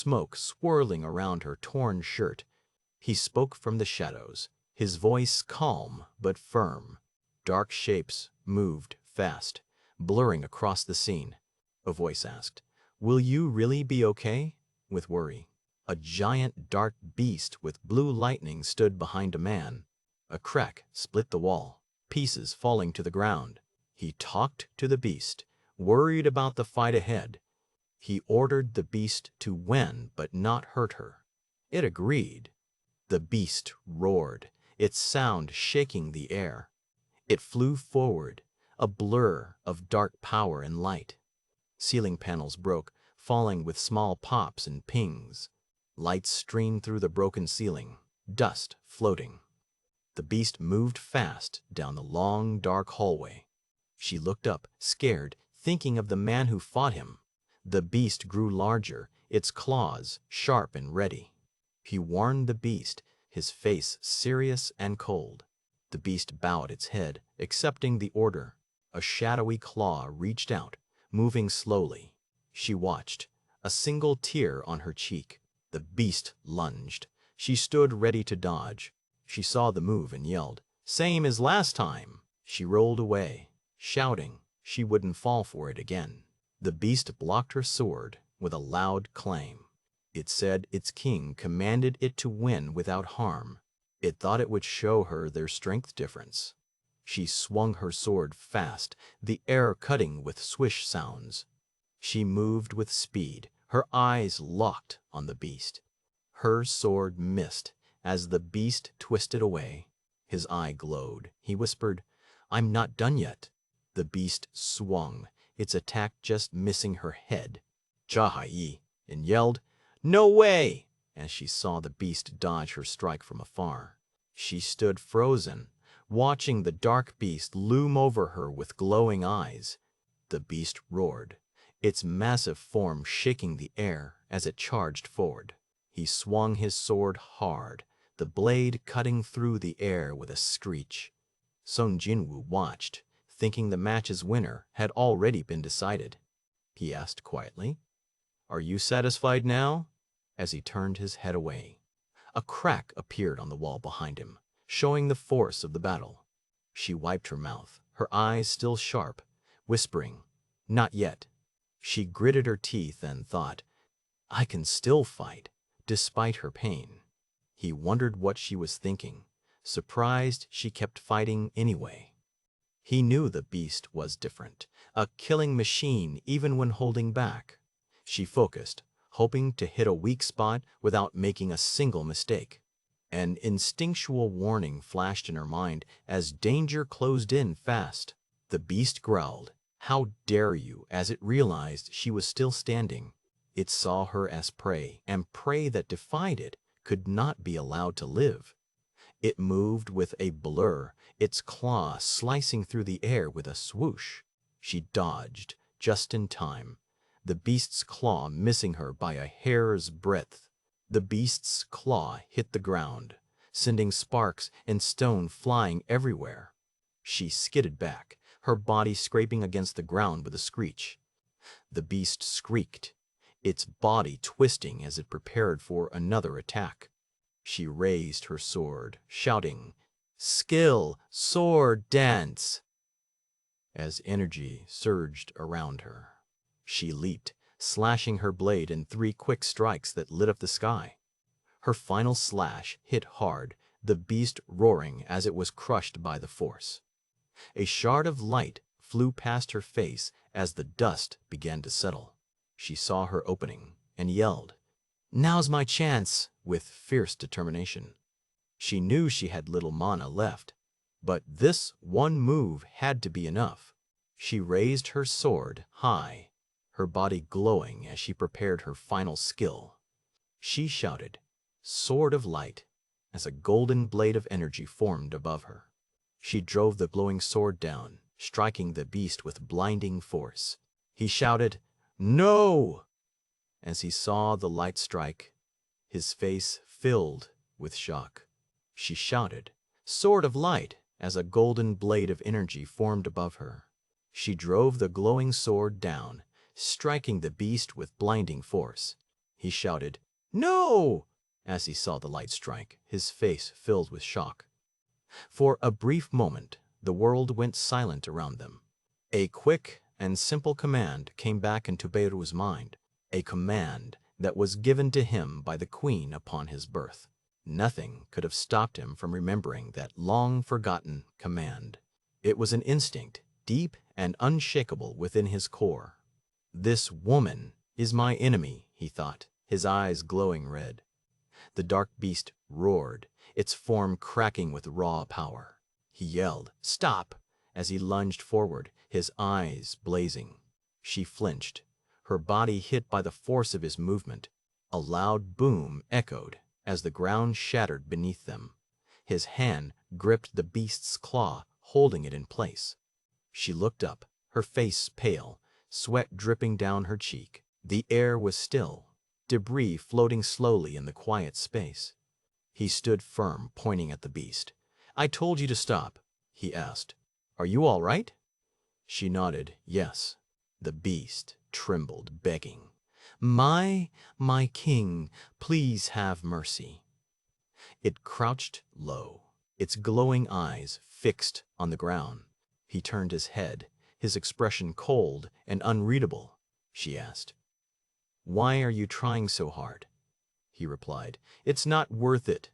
smoke swirling around her torn shirt. He spoke from the shadows, his voice calm but firm. Dark shapes moved fast, blurring across the scene. A voice asked, "Will you really be okay?" With worry. A giant dark beast with blue lightning stood behind a man. A crack split the wall, pieces falling to the ground. He talked to the beast, worried about the fight ahead. He ordered the beast to win but not hurt her. It agreed. The beast roared, its sound shaking the air. It flew forward, a blur of dark power and light. Ceiling panels broke, falling with small pops and pings. Lights streamed through the broken ceiling, dust floating. The beast moved fast down the long, dark hallway. She looked up, scared, thinking of the man who fought him. The beast grew larger, its claws sharp and ready. He warned the beast, his face serious and cold. The beast bowed its head, accepting the order. A shadowy claw reached out, moving slowly. She watched, a single tear on her cheek. The beast lunged. She stood ready to dodge. She saw the move and yelled, "Same as last time!" She rolled away, shouting she wouldn't fall for it again. The beast blocked her sword with a loud clang. It said its king commanded it to win without harm. It thought it would show her their strength difference. She swung her sword fast, the air cutting with swish sounds. She moved with speed, her eyes locked on the beast. Her sword missed as the beast twisted away. His eye glowed. He whispered, "I'm not done yet." The beast swung, its attack just missing her head. Jahai, and yelled, "No way!" as she saw the beast dodge her strike from afar. She stood frozen, watching the dark beast loom over her with glowing eyes. The beast roared, its massive form shaking the air as it charged forward. He swung his sword hard, the blade cutting through the air with a screech. Song Jinwoo watched, thinking the match's winner had already been decided. He asked quietly, "Are you satisfied now?" as he turned his head away. A crack appeared on the wall behind him, showing the force of the battle. She wiped her mouth, her eyes still sharp, whispering, "Not yet." She gritted her teeth and thought, "I can still fight, despite her pain." He wondered what she was thinking, surprised she kept fighting anyway. He knew the beast was different, a killing machine even when holding back. She focused, hoping to hit a weak spot without making a single mistake. An instinctual warning flashed in her mind as danger closed in fast. The beast growled, "How dare you?" as it realized she was still standing. It saw her as prey, and prey that defied it could not be allowed to live. It moved with a blur, its claw slicing through the air with a swoosh. She dodged, just in time, the beast's claw missing her by a hair's breadth. The beast's claw hit the ground, sending sparks and stone flying everywhere. She skidded back, her body scraping against the ground with a screech. The beast shrieked, its body twisting as it prepared for another attack. She raised her sword, shouting, "Skill, sword dance!" As energy surged around her, she leaped, slashing her blade in 3 quick strikes that lit up the sky. Her final slash hit hard, the beast roaring as it was crushed by the force. A shard of light flew past her face as the dust began to settle. She saw her opening and yelled, "Now's my chance!" with fierce determination. She knew she had little mana left, but this one move had to be enough. She raised her sword high, her body glowing as she prepared her final skill. She shouted, "Sword of Light," as a golden blade of energy formed above her. She drove the glowing sword down, striking the beast with blinding force. He shouted, "No!" as he saw the light strike, his face filled with shock. She shouted, "Sword of Light," as a golden blade of energy formed above her. She drove the glowing sword down, striking the beast with blinding force. He shouted, "No!" as he saw the light strike, his face filled with shock. For a brief moment, the world went silent around them. A quick and simple command came back into Beru's mind, a command that was given to him by the queen upon his birth. Nothing could have stopped him from remembering that long-forgotten command. It was an instinct, deep and unshakable within his core. "This woman is my enemy," he thought, his eyes glowing red. The dark beast roared, its form cracking with raw power. He yelled, "Stop!" as he lunged forward, his eyes blazing. She flinched, her body hit by the force of his movement. A loud boom echoed as the ground shattered beneath them. His hand gripped the beast's claw, holding it in place. She looked up, her face pale, sweat dripping down her cheek. The air was still, debris floating slowly in the quiet space. He stood firm, pointing at the beast. "I told you to stop," he asked. "Are you all right?" She nodded, yes. The beast trembled, begging, My king, please have mercy." It crouched low, its glowing eyes fixed on the ground. He turned his head, his expression cold and unreadable. She asked, "Why are you trying so hard?" He replied, "It's not worth it."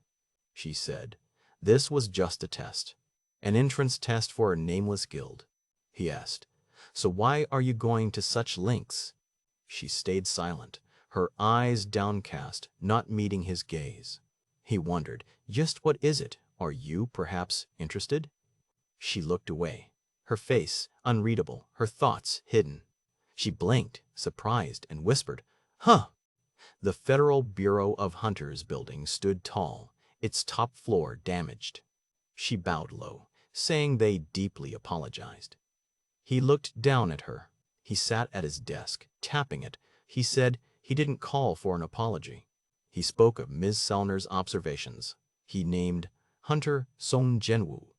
She said, "This was just a test, an entrance test for a nameless guild." He asked, "So why are you going to such lengths?" She stayed silent, her eyes downcast, not meeting his gaze. He wondered, "Just what is it? Are you, perhaps, interested?" She looked away, her face unreadable, her thoughts hidden. She blinked, surprised, and whispered, "Huh!" The Federal Bureau of Hunters building stood tall, its top floor damaged. She bowed low, saying they deeply apologized. He looked down at her. He sat at his desk, tapping it. He said he didn't call for an apology. He spoke of Ms. Sellner's observations. He named Hunter Song Jinwoo.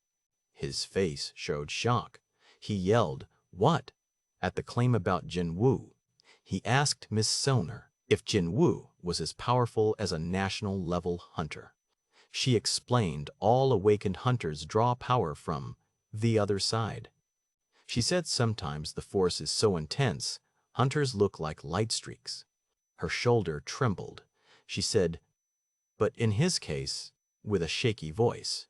His face showed shock. He yelled, "What?" at the claim about Jinwoo. He asked Miss Sellner if Jinwoo was as powerful as a national-level hunter. She explained all awakened hunters draw power from the other side. She said sometimes the force is so intense, hunters look like light streaks. Her shoulder trembled. She said, "But in his case," with a shaky voice.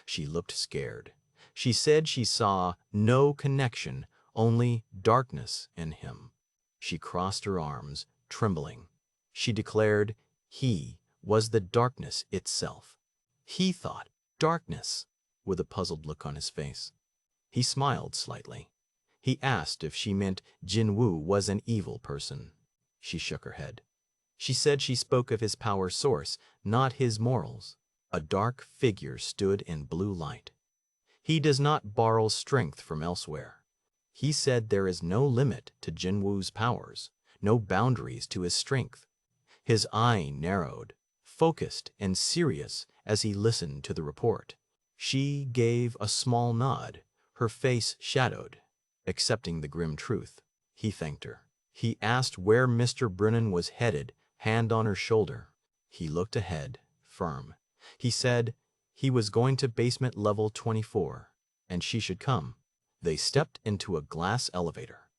She looked scared. She said she saw no connection, only darkness in him. She crossed her arms, trembling. She declared he was the darkness itself. He thought darkness, with a puzzled look on his face. He smiled slightly. He asked if she meant Jinwoo was an evil person. She shook her head. She said she spoke of his power source, not his morals. A dark figure stood in blue light. He does not borrow strength from elsewhere. He said there is no limit to Jinwoo's powers, no boundaries to his strength. His eye narrowed, focused and serious as he listened to the report. She gave a small nod, her face shadowed, accepting the grim truth. He thanked her. He asked where Mr. Brennan was headed, hand on her shoulder. He looked ahead, firm. He said he was going to basement level 24, and she should come. They stepped into a glass elevator.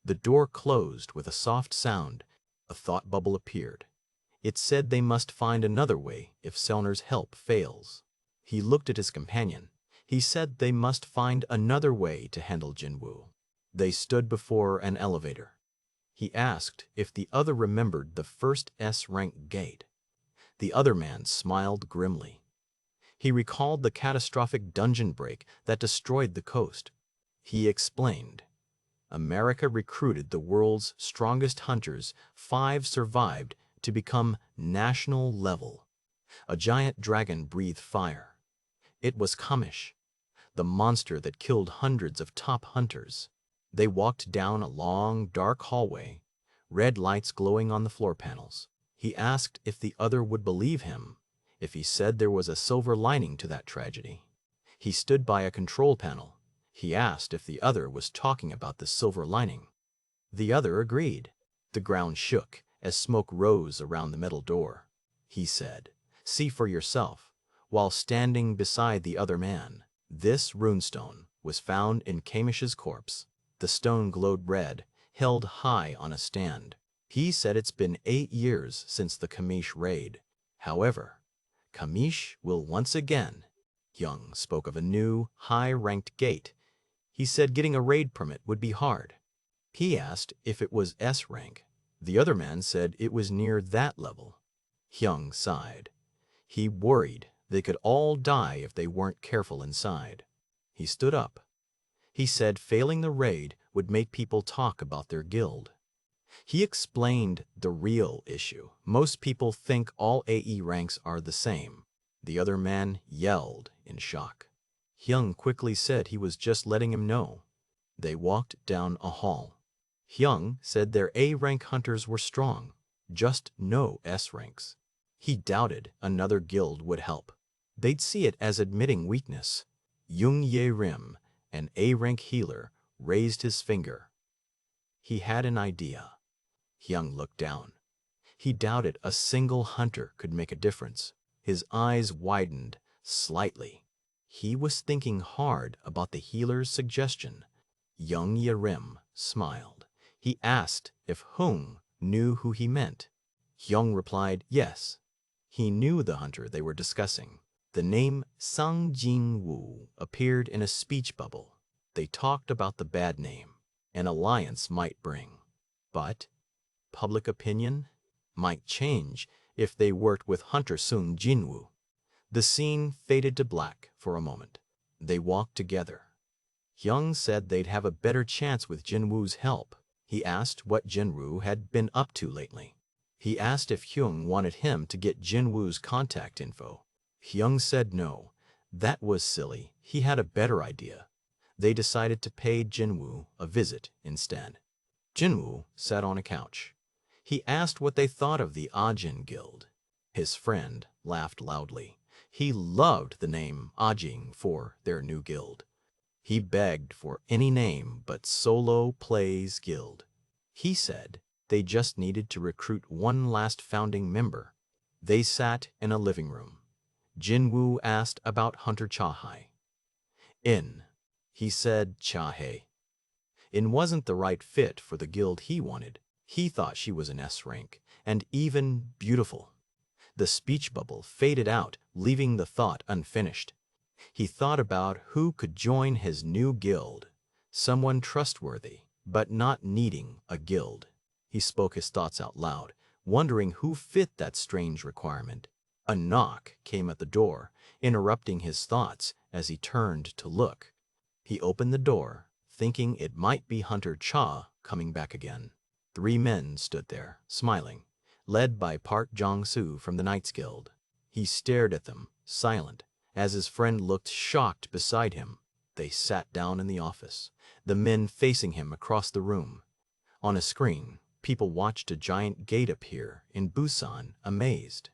The door closed with a soft sound. A thought bubble appeared. It said they must find another way if Sellner's help fails. He looked at his companion. He said they must find another way to handle Jinwoo. They stood before an elevator. He asked if the other remembered the first S-rank gate. The other man smiled grimly. He recalled the catastrophic dungeon break that destroyed the coast. He explained, America recruited the world's strongest hunters. 5 survived to become national level. A giant dragon breathed fire. It was Kamish, the monster that killed hundreds of top hunters. They walked down a long, dark hallway, red lights glowing on the floor panels. He asked if the other would believe him, if he said there was a silver lining to that tragedy. He stood by a control panel. He asked if the other was talking about the silver lining. The other agreed. The ground shook, as smoke rose around the metal door. He said, "See for yourself," while standing beside the other man. This runestone was found in Kamish's corpse. The stone glowed red, held high on a stand. He said it's been 8 years since the Kamish raid. However, Kamish will once again. Young spoke of a new, high-ranked gate. He said getting a raid permit would be hard. He asked if it was S rank. The other man said it was near that level. Hyung sighed. He worried they could all die if they weren't careful inside. He stood up. He said failing the raid would make people talk about their guild. He explained the real issue. Most people think all AE ranks are the same. The other man yelled in shock. Hyung quickly said he was just letting him know. They walked down a hall. Hyung said their A-rank hunters were strong, just no S ranks. He doubted another guild would help. They'd see it as admitting weakness. Jung Ye Rim, an A-rank healer, raised his finger. He had an idea. Hyung looked down. He doubted a single hunter could make a difference. His eyes widened slightly. He was thinking hard about the healer's suggestion. Jung Ye Rim smiled. He asked if Hung knew who he meant. Hyung replied yes. He knew the hunter they were discussing. The name Sang Jin Woo appeared in a speech bubble. They talked about the bad name an alliance might bring. But public opinion might change if they worked with Hunter Sung Jinwoo. The scene faded to black for a moment. They walked together. Hyung said they'd have a better chance with Jinwoo's help. He asked what Jinwoo had been up to lately. He asked if Hyung wanted him to get Jinwoo's contact info. Hyung said no. That was silly. He had a better idea. They decided to pay Jinwoo a visit instead. Jinwoo sat on a couch. He asked what they thought of the Ajin Guild. His friend laughed loudly. He loved the name Ajing for their new guild. He begged for any name but Solo Plays Guild. He said they just needed to recruit one last founding member. They sat in a living room. Jinwoo asked about Hunter Chahai. He said Chahai. Wasn't the right fit for the guild he wanted. He thought she was an S rank, and even beautiful. The speech bubble faded out, leaving the thought unfinished. He thought about who could join his new guild. Someone trustworthy, but not needing a guild. He spoke his thoughts out loud, wondering who fit that strange requirement. A knock came at the door, interrupting his thoughts as he turned to look. He opened the door, thinking it might be Hunter Cha coming back again. 3 men stood there, smiling, led by Park Jong-soo from the Knights Guild. He stared at them, silent, as his friend looked shocked beside him. They sat down in the office, the men facing him across the room. On a screen, people watched a giant gate appear in Busan, amazed.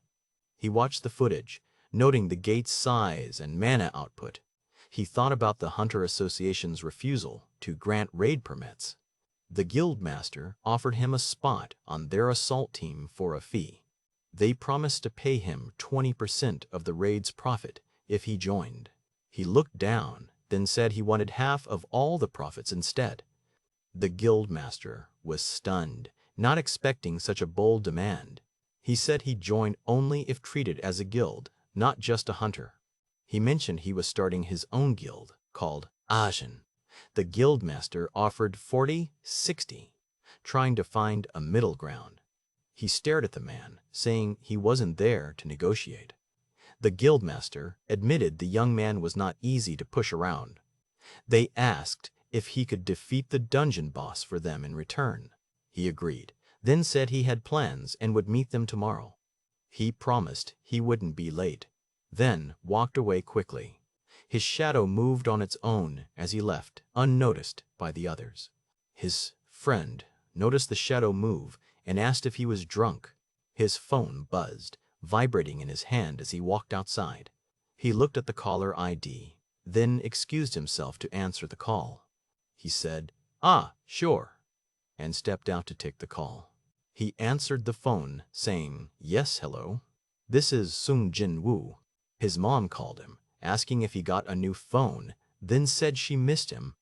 He watched the footage, noting the gate's size and mana output. He thought about the Hunter Association's refusal to grant raid permits. The guildmaster offered him a spot on their assault team for a fee. They promised to pay him 20% of the raid's profit if he joined. He looked down, then said he wanted half of all the profits instead. The guildmaster was stunned, not expecting such a bold demand. He said he'd join only if treated as a guild, not just a hunter. He mentioned he was starting his own guild, called Ajin. The guildmaster offered 40-60, trying to find a middle ground. He stared at the man, saying he wasn't there to negotiate. The guildmaster admitted the young man was not easy to push around. They asked if he could defeat the dungeon boss for them in return. He agreed, then said he had plans and would meet them tomorrow. He promised he wouldn't be late, then walked away quickly. His shadow moved on its own as he left, unnoticed by the others. His friend noticed the shadow move and asked if he was drunk. His phone buzzed, vibrating in his hand as he walked outside. He looked at the caller ID, then excused himself to answer the call. He said, "Ah, sure," and stepped out to take the call. He answered the phone, saying, "Yes, hello. This is Sung Jin Woo." His mom called him, asking if he got a new phone, then said she missed him.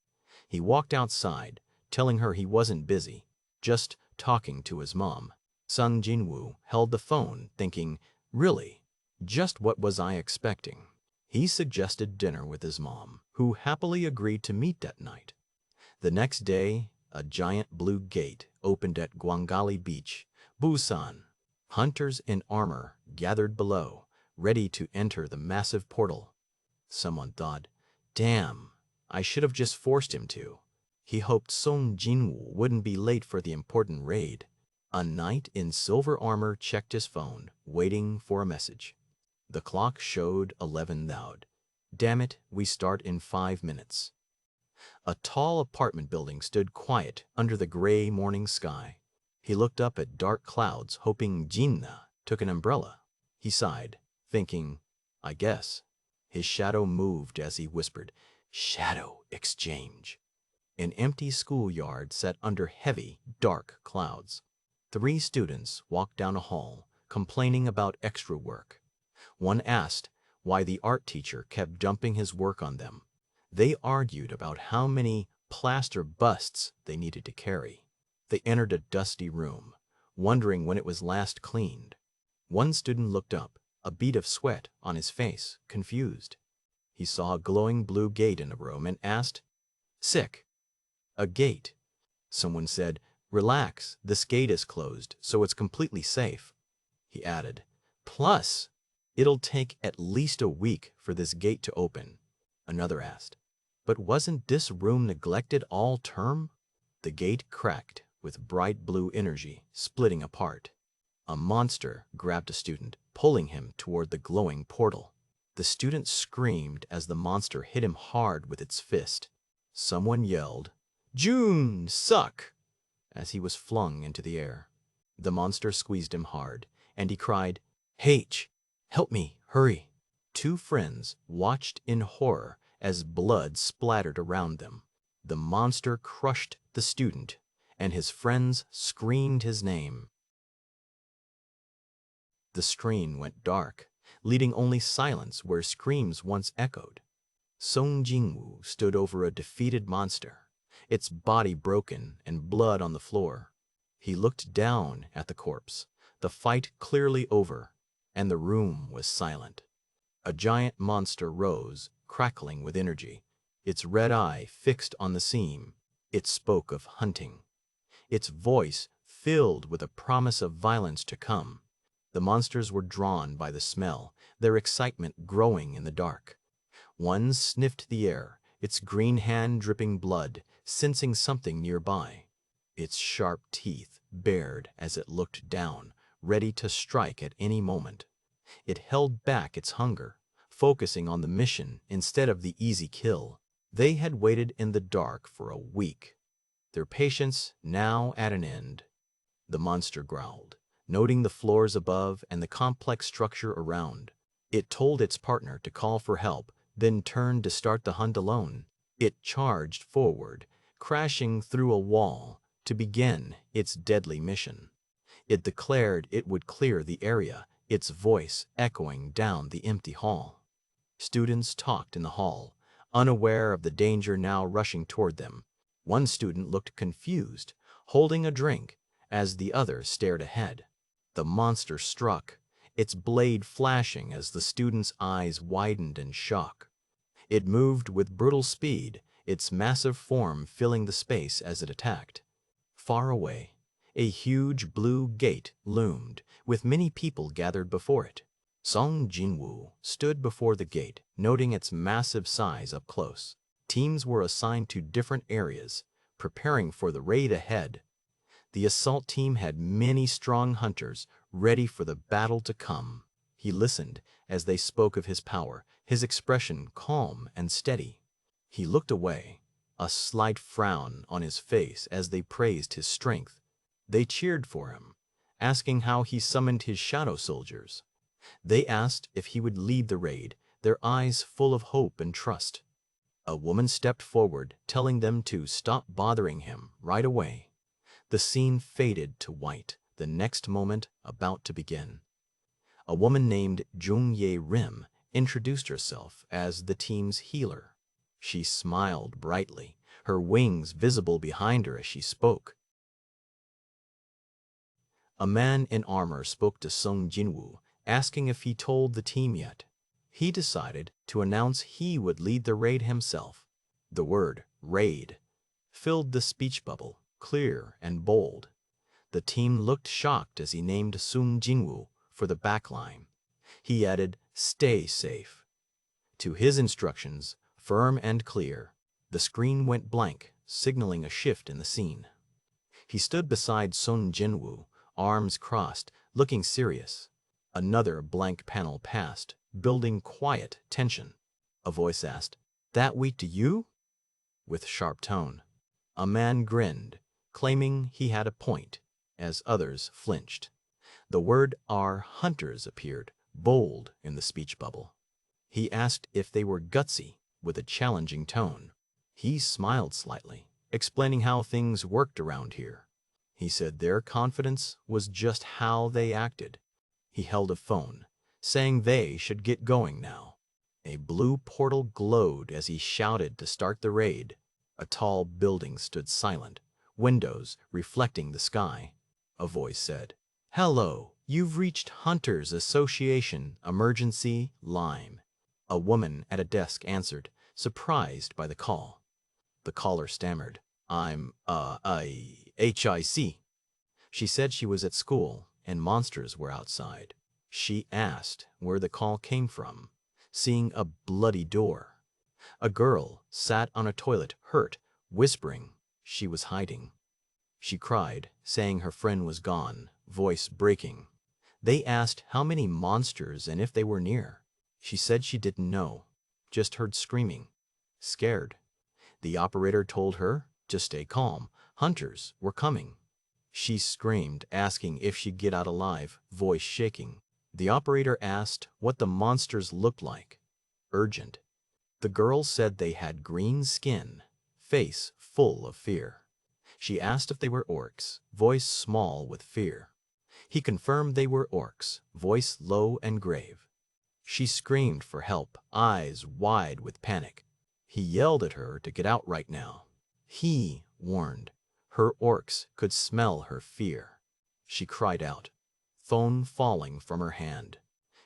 He walked outside, telling her he wasn't busy, just talking to his mom. Sung Jin Woo held the phone, thinking, really, just what was I expecting? He suggested dinner with his mom, who happily agreed to meet that night. The next day, a giant blue gate opened at Gwangali Beach, Busan. Hunters in armor gathered below, ready to enter the massive portal. Someone thought, damn, I should have just forced him to. He hoped Song Jinwoo wouldn't be late for the important raid. A knight in silver armor checked his phone, waiting for a message. The clock showed 11 thou. Damn it, we start in 5 minutes. A tall apartment building stood quiet under the gray morning sky. He looked up at dark clouds, hoping Jinna took an umbrella. He sighed, thinking, I guess. His shadow moved as he whispered, shadow exchange. An empty schoolyard sat under heavy, dark clouds. 3 students walked down a hall, complaining about extra work. One asked why the art teacher kept dumping his work on them. They argued about how many plaster busts they needed to carry. They entered a dusty room, wondering when it was last cleaned. One student looked up, a bead of sweat on his face, confused. He saw a glowing blue gate in the room and asked, sick. A gate. Someone said, relax, this gate is closed, so it's completely safe. He added, plus, it'll take at least a week for this gate to open. Another asked, but wasn't this room neglected all term? The gate cracked with bright blue energy, splitting apart. A monster grabbed a student, pulling him toward the glowing portal. The student screamed as the monster hit him hard with its fist. Someone yelled, June, suck, as he was flung into the air. The monster squeezed him hard, and he cried, H, help me, hurry. 2 friends watched in horror as blood splattered around them. The monster crushed the student, and his friends screamed his name. The screen went dark, leaving only silence where screams once echoed. Song Jingwoo stood over a defeated monster, its body broken and blood on the floor. He looked down at the corpse, the fight clearly over, and the room was silent. A giant monster rose, crackling with energy, its red eye fixed on the seam. It spoke of hunting. Its voice filled with a promise of violence to come. The monsters were drawn by the smell, their excitement growing in the dark. One sniffed the air, its green hand dripping blood, sensing something nearby. Its sharp teeth bared as it looked down, ready to strike at any moment. It held back its hunger, focusing on the mission instead of the easy kill. They had waited in the dark for a week, their patience now at an end. The monster growled, noting the floors above and the complex structure around. It told its partner to call for help, then turned to start the hunt alone. It charged forward, crashing through a wall to begin its deadly mission. It declared it would clear the area, its voice echoing down the empty hall. Students talked in the hall, unaware of the danger now rushing toward them. One student looked confused, holding a drink, as the other stared ahead. The monster struck, its blade flashing as the student's eyes widened in shock. It moved with brutal speed, its massive form filling the space as it attacked. Far away, a huge blue gate loomed, with many people gathered before it. Song Jinwoo stood before the gate, noting its massive size up close. Teams were assigned to different areas, preparing for the raid ahead. The assault team had many strong hunters ready for the battle to come. He listened as they spoke of his power, his expression calm and steady. He looked away, a slight frown on his face as they praised his strength. They cheered for him, asking how he summoned his shadow soldiers. They asked if he would lead the raid, their eyes full of hope and trust. A woman stepped forward, telling them to stop bothering him right away. The scene faded to white, the next moment about to begin. A woman named Jung-Ye Rim introduced herself as the team's healer. She smiled brightly, her wings visible behind her as she spoke. A man in armor spoke to Sung Jinwoo, asking if he told the team yet. He decided to announce he would lead the raid himself. The word raid filled the speech bubble, clear and bold. The team looked shocked as he named Sung Jinwoo for the backline. He added, "Stay safe." To his instructions, firm and clear, the screen went blank, signaling a shift in the scene. He stood beside Sung Jinwoo, arms crossed, looking serious. Another blank panel passed, building quiet tension. A voice asked, "That weak to you?" With sharp tone. A man grinned, claiming he had a point, as others flinched. The word "our hunters" appeared, bold in the speech bubble. He asked if they were gutsy, with a challenging tone. He smiled slightly, explaining how things worked around here. He said their confidence was just how they acted. He held a phone, saying they should get going now. A blue portal glowed as he shouted to start the raid. A tall building stood silent, windows reflecting the sky. A voice said, "Hello, you've reached Hunters Association Emergency Line." A woman at a desk answered, surprised by the call. The caller stammered, "I'm, HIC. She said she was at school and monsters were outside. She asked where the call came from, seeing a bloody door. A girl sat on a toilet, hurt, whispering she was hiding. She cried, saying her friend was gone, voice breaking. They asked how many monsters and if they were near. She said she didn't know, just heard screaming. Scared. The operator told her to stay calm. Hunters were coming. She screamed, asking if she'd get out alive, voice shaking. The operator asked what the monsters looked like. Urgent. The girl said they had green skin, face full of fear. She asked if they were orcs, voice small with fear. He confirmed they were orcs, voice low and grave. She screamed for help, eyes wide with panic. He yelled at her to get out right now. He warned. Her orcs could smell her fear. She cried out, phone falling from her hand.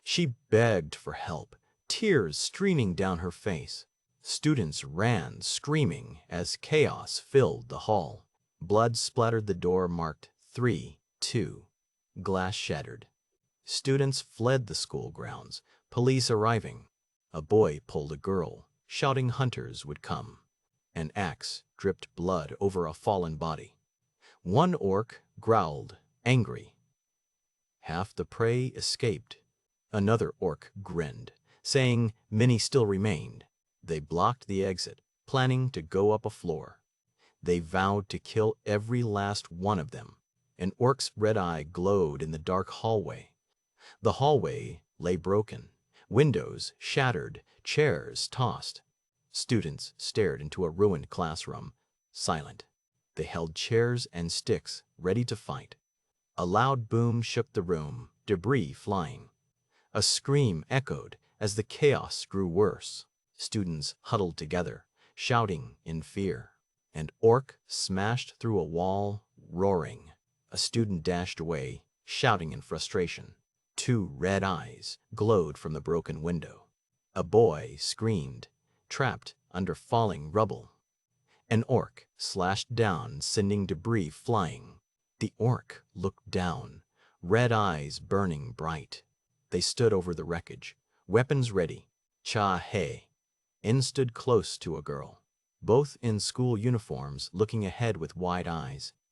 She begged for help, tears streaming down her face. Students ran, screaming, as chaos filled the hall. Blood splattered the door marked 3, 2. Glass shattered. Students fled the school grounds, police arriving. A boy pulled a girl, shouting hunters would come. An axe dripped blood over a fallen body. One orc growled, angry. Half the prey escaped. Another orc grinned, saying many still remained. They blocked the exit, planning to go up a floor. They vowed to kill every last one of them. An orc's red eye glowed in the dark hallway. The hallway lay broken, windows shattered, chairs tossed. Students stared into a ruined classroom, silent. They held chairs and sticks, ready to fight. A loud boom shook the room, debris flying. A scream echoed as the chaos grew worse. Students huddled together, shouting in fear. An orc smashed through a wall, roaring. A student dashed away, shouting in frustration. 2 red eyes glowed from the broken window. A boy screamed, trapped under falling rubble. An orc slashed down, sending debris flying. The orc looked down, red eyes burning bright. They stood over the wreckage, weapons ready. Cha-He In stood close to a girl, both in school uniforms, looking ahead with wide eyes.